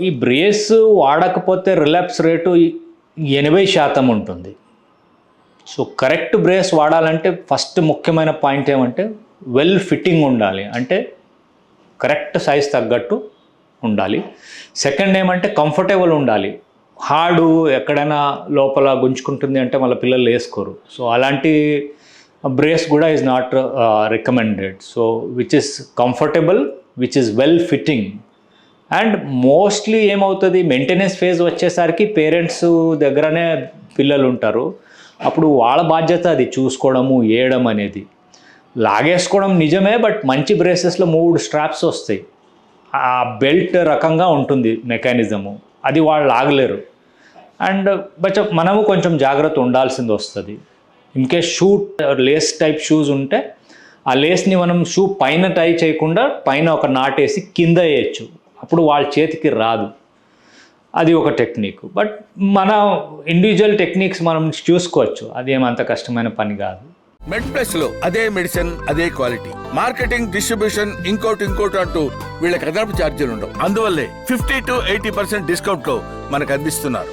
ఈ బ్రేస్ వాడకపోతే relapse rate 80% ఉంటుంది. సో కరెక్ట్ బ్రేస్ వాడాలంటే ఫస్ట్ ముఖ్యమైన పాయింట్ ఏమంటే వెల్ ఫిట్టింగ్ ఉండాలి, అంటే కరెక్ట్ సైజ్ తగ్గట్టు ఉండాలి. సెకండ్ ఏమంటే కంఫర్టబుల్ ఉండాలి. హార్డు ఎక్కడైనా లోపల గుంజుకుంటుంది అంటే వాళ్ళ పిల్లలు వేసుకోరు. సో అలాంటి బ్రేస్ కూడా is not recommended. So which is comfortable, which is well fitting. And mostly ఏమవుతుంది, మెయింటెనెన్స్ ఫేజ్ వచ్చేసరికి పేరెంట్స్ దగ్గరనే పిల్లలు ఉంటారు. అప్పుడు వాళ్ళ బాధ్యత అది చూసుకోవడము, వేయడం అనేది. లాగేసుకోవడం నిజమే, బట్ మంచి బ్రేసెస్లో 3 స్ట్రాప్స్ వస్తాయి. ఆ బెల్ట్ రకంగా ఉంటుంది మెకానిజము, అది వాళ్ళు లాగలేరు. అండ్ బట్ మనము కొంచెం జాగ్రత్త ఉండాల్సింది వస్తుంది. In case shoe lace type shoes ఉంటే ఆ లేస్ని మనం షూ పైన టై చేయకుండా పైన ఒక నాటేసి కింద వేయచ్చు, అప్పుడు వాళ్ళ చేతికి రాదు. అది ఒక టెక్నిక్. బట్ మన ఇండివిజువల్ టెక్నిక్స్ మనం చూసుకోవచ్చు, అదేమంత కష్టమైన పని కాదు. మెడ్ప్లస్ లో అదే మెడిసిన్, అదే క్వాలిటీ, మార్కెటింగ్, డిస్ట్రిబ్యూషన్, ఇంకోటి అంటూ వీళ్ళకి అదనపు ఛార్జీలు ఉండవు. అందువల్లే 50 to 80% డిస్కౌంట్ లో మనకు అందిస్తున్నారు.